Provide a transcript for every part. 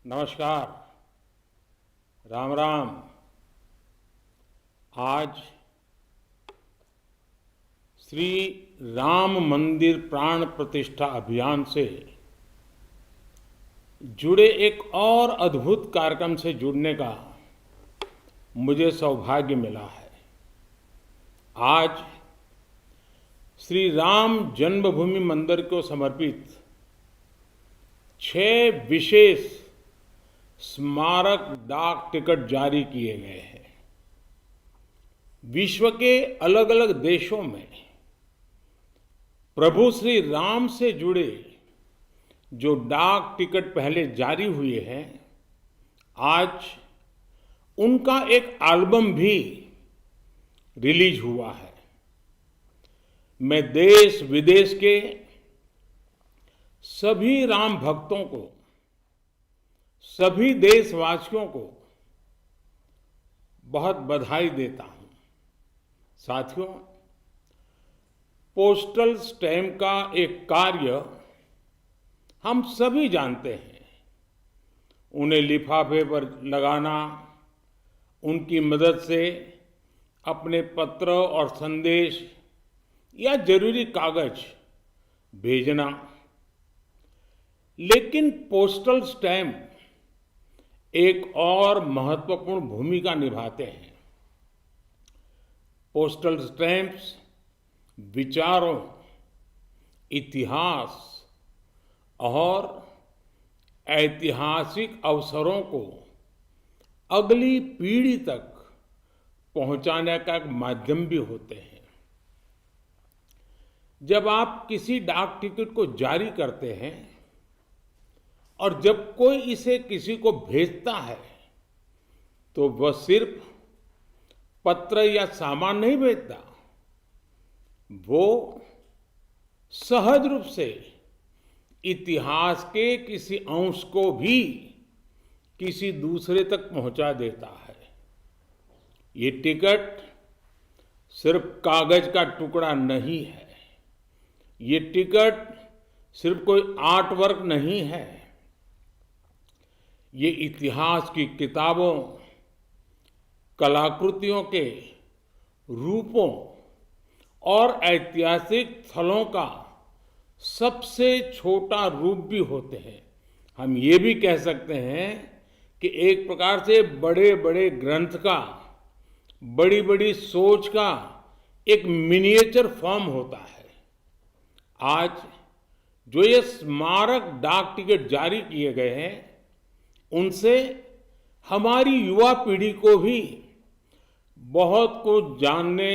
नमस्कार। राम राम। आज श्री राम मंदिर प्राण प्रतिष्ठा अभियान से जुड़े एक और अद्भुत कार्यक्रम से जुड़ने का मुझे सौभाग्य मिला है। आज श्री राम जन्मभूमि मंदिर को समर्पित 6 विशेष स्मारक डाक टिकट जारी किए गए हैं। विश्व के अलग अलग देशों में प्रभु श्री राम से जुड़े जो डाक टिकट पहले जारी हुए हैं, आज उनका एक एल्बम भी रिलीज हुआ है। मैं देश विदेश के सभी राम भक्तों को, सभी देशवासियों को बहुत बधाई देता हूं। साथियों, पोस्टल स्टैम्प का एक कार्य हम सभी जानते हैं। उन्हें लिफाफे पर लगाना, उनकी मदद से अपने पत्र और संदेश या जरूरी कागज भेजना। लेकिन पोस्टल स्टैम्प एक और महत्वपूर्ण भूमिका निभाते हैं। पोस्टल स्टैम्प्स विचारों, इतिहास और ऐतिहासिक अवसरों को अगली पीढ़ी तक पहुंचाने का एक माध्यम भी होते हैं। जब आप किसी डाक टिकट को जारी करते हैं और जब कोई इसे किसी को भेजता है, तो वह सिर्फ पत्र या सामान नहीं भेजता, वो सहज रूप से इतिहास के किसी अंश को भी किसी दूसरे तक पहुंचा देता है। ये टिकट सिर्फ कागज का टुकड़ा नहीं है। ये टिकट सिर्फ कोई आर्ट वर्क नहीं है। ये इतिहास की किताबों, कलाकृतियों के रूपों और ऐतिहासिक स्थलों का सबसे छोटा रूप भी होते हैं। हम ये भी कह सकते हैं कि एक प्रकार से बड़े बड़े ग्रंथ का, बड़ी बड़ी सोच का एक मिनिएचर फॉर्म होता है। आज जो ये स्मारक डाक टिकट जारी किए गए हैं, उनसे हमारी युवा पीढ़ी को भी बहुत कुछ जानने,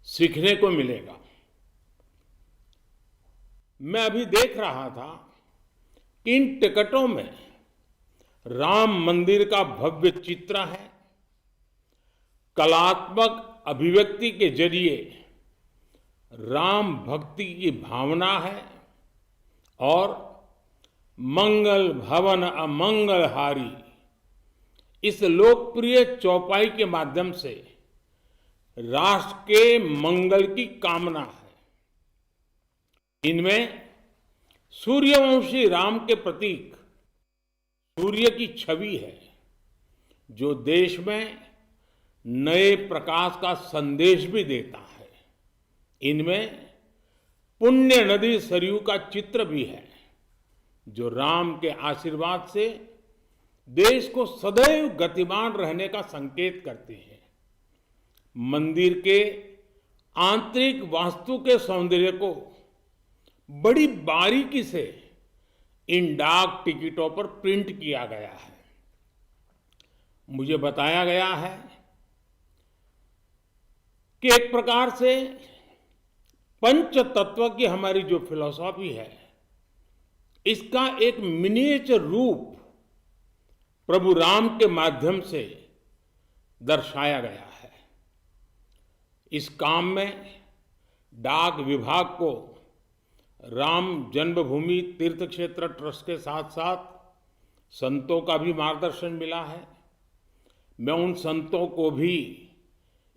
सीखने को मिलेगा। मैं अभी देख रहा था कि इन टिकटों में राम मंदिर का भव्य चित्र है। कलात्मक अभिव्यक्ति के जरिए राम भक्ति की भावना है और मंगल भवन अमंगलहारी इस लोकप्रिय चौपाई के माध्यम से राष्ट्र के मंगल की कामना है। इनमें सूर्यवंशी राम के प्रतीक सूर्य की छवि है, जो देश में नए प्रकाश का संदेश भी देता है। इनमें पुण्य नदी सरयू का चित्र भी है, जो राम के आशीर्वाद से देश को सदैव गतिमान रहने का संकेत करते हैं। मंदिर के आंतरिक वास्तु के सौंदर्य को बड़ी बारीकी से इन डाक टिकटों पर प्रिंट किया गया है। मुझे बताया गया है कि एक प्रकार से पंच तत्व की हमारी जो फिलॉसफी है, इसका एक मिनिएचर रूप प्रभु राम के माध्यम से दर्शाया गया है। इस काम में डाक विभाग को राम जन्मभूमि तीर्थ क्षेत्र ट्रस्ट के साथ साथ संतों का भी मार्गदर्शन मिला है। मैं उन संतों को भी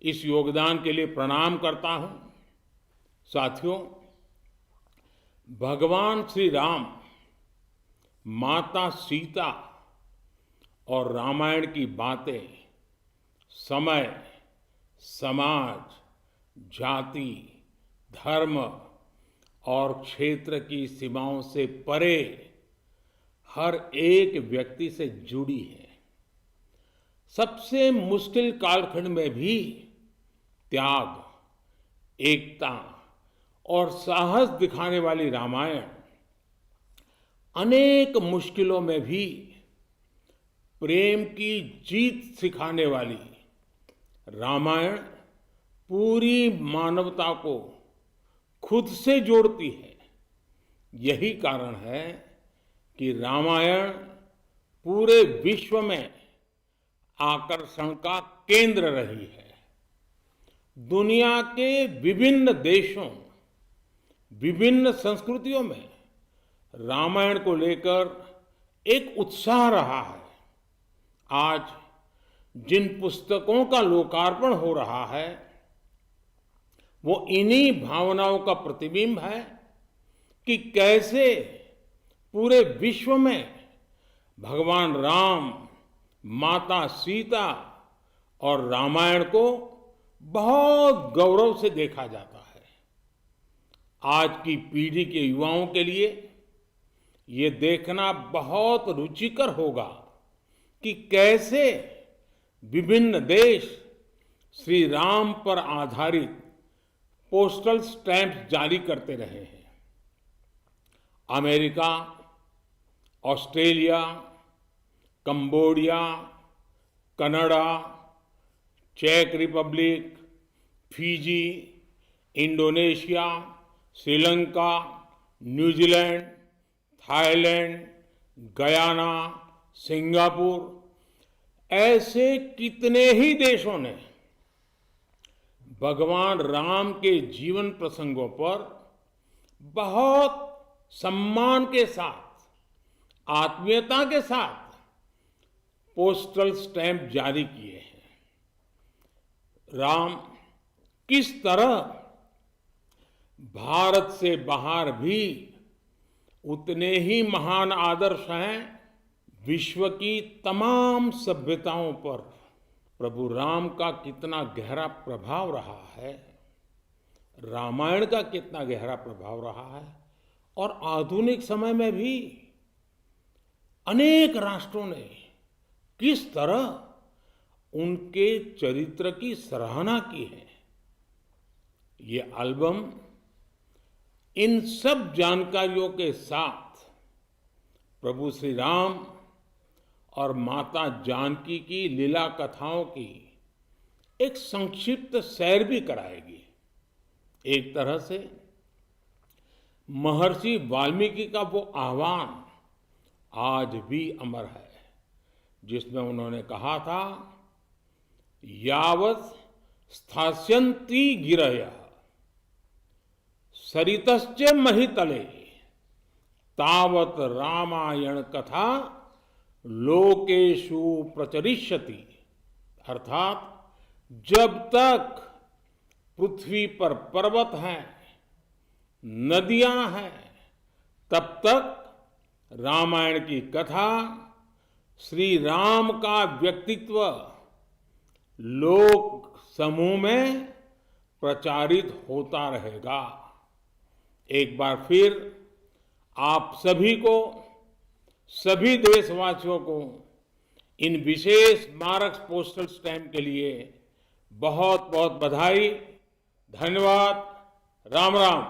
इस योगदान के लिए प्रणाम करता हूं। साथियों, भगवान श्री राम, माता सीता और रामायण की बातें समय, समाज, जाति, धर्म और क्षेत्र की सीमाओं से परे हर एक व्यक्ति से जुड़ी है। सबसे मुश्किल कालखंड में भी त्याग, एकता और साहस दिखाने वाली रामायण अनेक मुश्किलों में भी प्रेम की जीत सिखाने वाली रामायण पूरी मानवता को खुद से जोड़ती है। यही कारण है कि रामायण पूरे विश्व में आकर्षण का केंद्र रही है। दुनिया के विभिन्न देशों, विभिन्न संस्कृतियों में रामायण को लेकर एक उत्साह रहा है। आज जिन पुस्तकों का लोकार्पण हो रहा है वो इन्हीं भावनाओं का प्रतिबिंब है कि कैसे पूरे विश्व में भगवान राम, माता सीता और रामायण को बहुत गौरव से देखा जाता है। आज की पीढ़ी के युवाओं के लिए ये देखना बहुत रुचिकर होगा कि कैसे विभिन्न देश श्री राम पर आधारित पोस्टल स्टैंप जारी करते रहे हैं। अमेरिका, ऑस्ट्रेलिया, कंबोडिया, कनाडा, चेक Republic, Fiji, Indonesia, Sri Lanka, New Zealand, Thailand, Guyana, Singapore, ऐसे कितने ही देशों ने भगवान राम के जीवन प्रसंगों पर बहुत सम्मान के साथ, आत्मीयता के साथ पोस्टल स्टैंप जारी किए हैं। राम किस तरह भारत से बाहर भी उतने ही महान आदर्श हैं। विश्व की तमाम सभ्यताओं पर प्रभु राम का कितना गहरा प्रभाव रहा है, रामायण का कितना गहरा प्रभाव रहा है, और आधुनिक समय में भी अनेक राष्ट्रों ने किस तरह उनके चरित्र की सराहना की है। ये एल्बम इन सब जानकारियों के साथ प्रभु श्री राम और माता जानकी की लीला कथाओं की एक संक्षिप्त सैर भी कराएगी। एक तरह से महर्षि वाल्मीकि का वो आह्वान आज भी अमर है, जिसमें उन्होंने कहा था, यावत् स्थास्यन्ति गिरयः सरितश्च महितले तावत् रामायण कथा लोकेषु प्रचरिष्यति। अर्थात जब तक पृथ्वी पर पर्वत हैं, नदियां हैं, तब तक रामायण की कथा, श्री राम का व्यक्तित्व लोक समूह में प्रचारित होता रहेगा। एक बार फिर आप सभी को, सभी देशवासियों को इन विशेष स्मारक पोस्टल स्टैंप के लिए बहुत बहुत बधाई। धन्यवाद। राम राम।